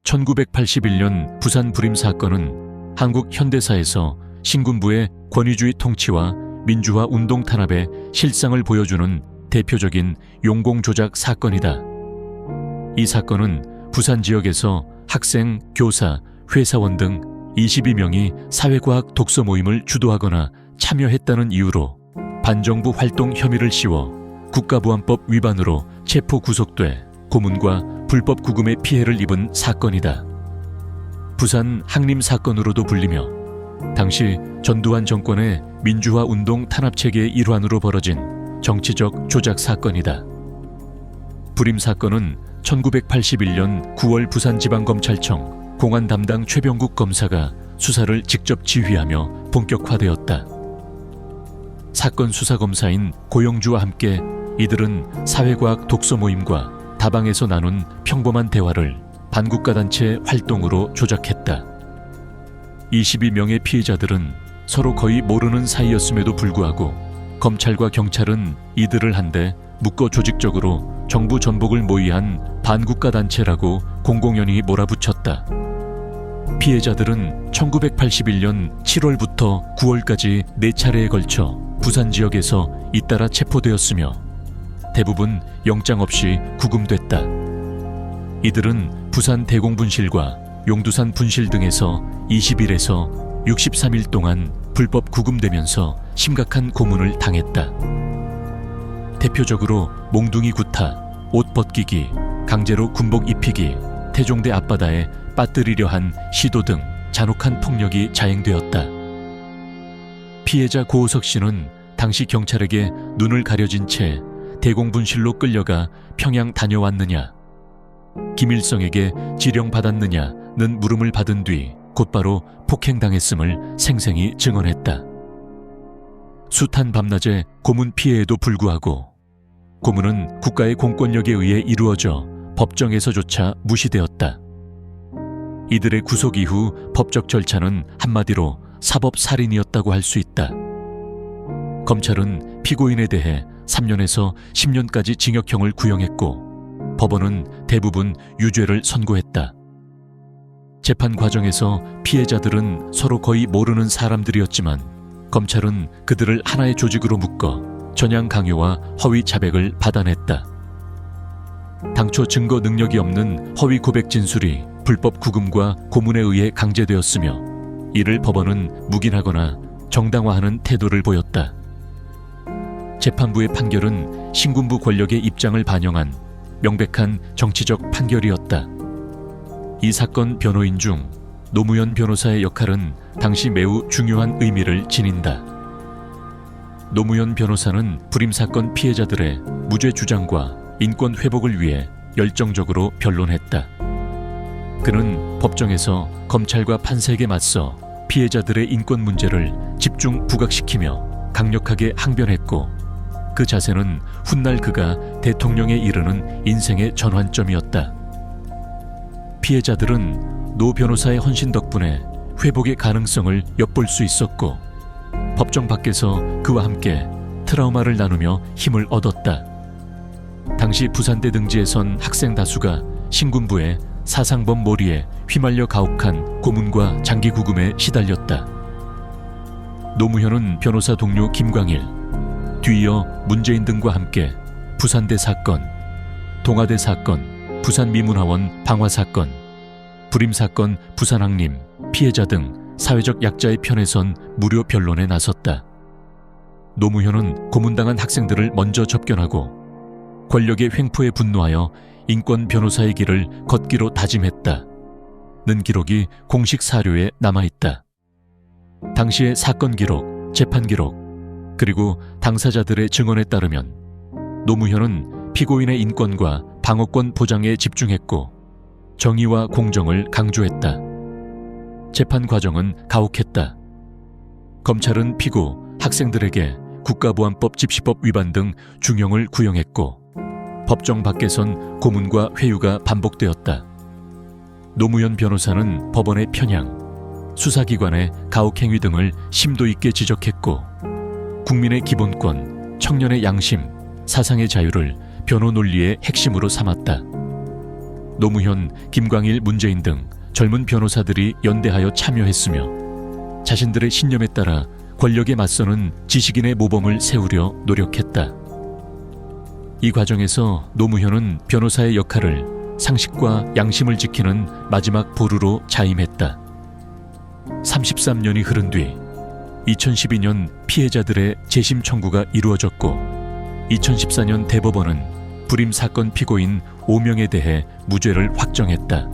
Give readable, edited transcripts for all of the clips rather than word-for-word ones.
1981년 부산 불임 사건은 한국 현대사에서 신군부의 권위주의 통치와 민주화 운동 탄압의 실상을 보여주는 대표적인 용공조작 사건이다. 이 사건은 부산 지역에서 학생, 교사, 회사원 등 22명이 사회과학 독서 모임을 주도하거나 참여했다는 이유로 반정부 활동 혐의를 씌워 국가보안법 위반으로 체포 구속돼 고문과 불법 구금의 피해를 입은 사건이다. 부산 항림 사건으로도 불리며 당시 전두환 정권의 민주화 운동 탄압체계의 일환으로 벌어진 정치적 조작 사건이다. 불임 사건은 1981년 9월 부산지방검찰청 공안 담당 최병국 검사가 수사를 직접 지휘하며 본격화되었다. 사건 수사검사인 고영주와 함께 이들은 사회과학 독서 모임과 다방에서 나눈 평범한 대화를 반국가단체 활동으로 조작했다. 22명의 피해자들은 서로 거의 모르는 사이였음에도 불구하고 검찰과 경찰은 이들을 한데 묶어 조직적으로 정부 전복을 모의한 반국가단체라고 공공연히 몰아붙였다. 피해자들은 1981년 7월부터 9월까지 4차례에 걸쳐 부산 지역에서 잇따라 체포되었으며 대부분 영장 없이 구금됐다. 이들은 부산 대공분실과 용두산 분실 등에서 20일에서 63일 동안 불법 구금되면서 심각한 고문을 당했다. 대표적으로 몽둥이 구타, 옷 벗기기, 강제로 군복 입히기, 태종대 앞바다에 빠뜨리려 한 시도 등 잔혹한 폭력이 자행되었다. 피해자 고우석 씨는 당시 경찰에게 눈을 가려진 채 대공분실로 끌려가 평양 다녀왔느냐, 김일성에게 지령받았느냐는 물음을 받은 뒤 곧바로 폭행당했음을 생생히 증언했다. 숱한 밤낮의 고문 피해에도 불구하고 고문은 국가의 공권력에 의해 이루어져 법정에서조차 무시되었다. 이들의 구속 이후 법적 절차는 한마디로 사법살인이었다고 할 수 있다. 검찰은 피고인에 대해 3년에서 10년까지 징역형을 구형했고 법원은 대부분 유죄를 선고했다. 재판 과정에서 피해자들은 서로 거의 모르는 사람들이었지만 검찰은 그들을 하나의 조직으로 묶어 전향 강요와 허위 자백을 받아냈다. 당초 증거 능력이 없는 허위 고백 진술이 불법 구금과 고문에 의해 강제되었으며 이를 법원은 묵인하거나 정당화하는 태도를 보였다. 재판부의 판결은 신군부 권력의 입장을 반영한 명백한 정치적 판결이었다. 이 사건 변호인 중 노무현 변호사의 역할은 당시 매우 중요한 의미를 지닌다. 노무현 변호사는 불임 사건 피해자들의 무죄 주장과 인권 회복을 위해 열정적으로 변론했다. 그는 법정에서 검찰과 판사에게 맞서 피해자들의 인권 문제를 집중 부각시키며 강력하게 항변했고 그 자세는 훗날 그가 대통령에 이르는 인생의 전환점이었다. 피해자들은 노 변호사의 헌신 덕분에 회복의 가능성을 엿볼 수 있었고 법정 밖에서 그와 함께 트라우마를 나누며 힘을 얻었다. 당시 부산대 등지에 선 학생 다수가 신군부의 사상범 몰이에 휘말려 가혹한 고문과 장기 구금에 시달렸다. 노무현은 변호사 동료 김광일, 뒤이어 문재인 등과 함께 부산대 사건, 동아대 사건, 부산미문화원 방화 사건, 불임 사건 부산항림, 피해자 등 사회적 약자의 편에 선 무료 변론에 나섰다. 노무현은 고문당한 학생들을 먼저 접견하고 권력의 횡포에 분노하여 인권 변호사의 길을 걷기로 다짐했다. 는 기록이 공식 사료에 남아있다. 당시의 사건 기록, 재판 기록, 그리고 당사자들의 증언에 따르면 노무현은 피고인의 인권과 방어권 보장에 집중했고 정의와 공정을 강조했다. 재판 과정은 가혹했다. 검찰은 피고, 학생들에게 국가보안법 집시법 위반 등 중형을 구형했고 법정 밖에선 고문과 회유가 반복되었다. 노무현 변호사는 법원의 편향, 수사기관의 가혹행위 등을 심도 있게 지적했고 국민의 기본권, 청년의 양심, 사상의 자유를 변호 논리의 핵심으로 삼았다. 노무현, 김광일, 문재인 등 젊은 변호사들이 연대하여 참여했으며 자신들의 신념에 따라 권력에 맞서는 지식인의 모범을 세우려 노력했다. 이 과정에서 노무현은 변호사의 역할을 상식과 양심을 지키는 마지막 보루로 자임했다. 33년이 흐른 뒤 2012년 피해자들의 재심 청구가 이루어졌고 2014년 대법원은 불임 사건 피고인 5명에 대해 무죄를 확정했다.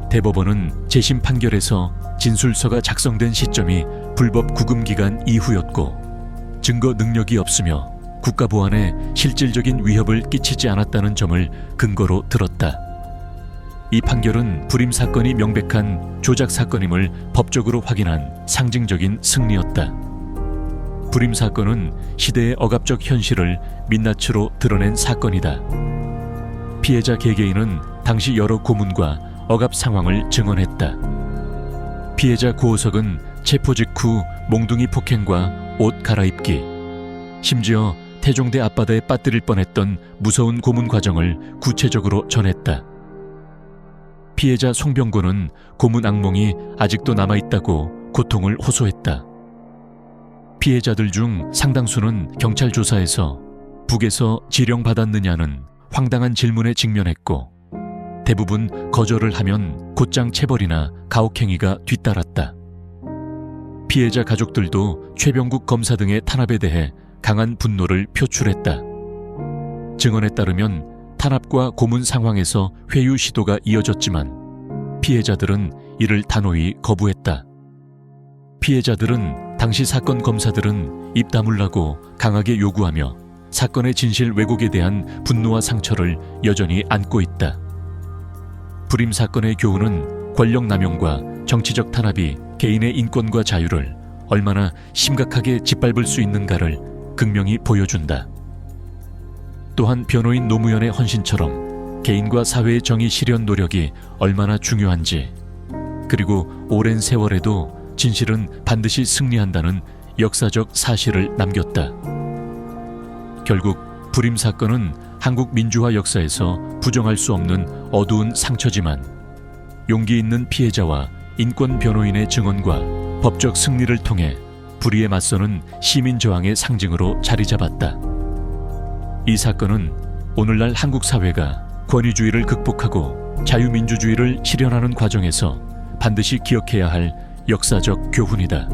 대법원은 재심 판결에서 진술서가 작성된 시점이 불법 구금 기간 이후였고 증거 능력이 없으며 국가 보안에 실질적인 위협을 끼치지 않았다는 점을 근거로 들었다. 이 판결은 불임 사건이 명백한 조작 사건임을 법적으로 확인한 상징적인 승리였다. 불임 사건은 시대의 억압적 현실을 민낯으로 드러낸 사건이다. 피해자 개개인은 당시 여러 고문과 억압 상황을 증언했다. 피해자 고호석은 체포 직후 몽둥이 폭행과 옷 갈아입기, 심지어 태종대 앞바다에 빠뜨릴 뻔했던 무서운 고문 과정을 구체적으로 전했다. 피해자 송병곤은 고문 악몽이 아직도 남아있다고 고통을 호소했다. 피해자들 중 상당수는 경찰 조사에서 북에서 지령받았느냐는 황당한 질문에 직면했고 대부분 거절을 하면 곧장 체벌이나 가혹행위가 뒤따랐다. 피해자 가족들도 최병국 검사 등의 탄압에 대해 강한 분노를 표출했다. 증언에 따르면 탄압과 고문 상황에서 회유 시도가 이어졌지만 피해자들은 이를 단호히 거부했다. 피해자들은 당시 사건 검사들은 입 다물라고 강하게 요구하며 사건의 진실 왜곡에 대한 분노와 상처를 여전히 안고 있다. 불임 사건의 교훈은 권력 남용과 정치적 탄압이 개인의 인권과 자유를 얼마나 심각하게 짓밟을 수 있는가를 극명히 보여준다. 또한 변호인 노무현의 헌신처럼 개인과 사회의 정의 실현 노력이 얼마나 중요한지, 그리고 오랜 세월에도 진실은 반드시 승리한다는 역사적 사실을 남겼다. 결국 불임 사건은 한국 민주화 역사에서 부정할 수 없는 어두운 상처지만 용기 있는 피해자와 인권 변호인의 증언과 법적 승리를 통해 불의에 맞서는 시민 저항의 상징으로 자리 잡았다. 이 사건은 오늘날 한국 사회가 권위주의를 극복하고 자유민주주의를 실현하는 과정에서 반드시 기억해야 할 역사적 교훈이다.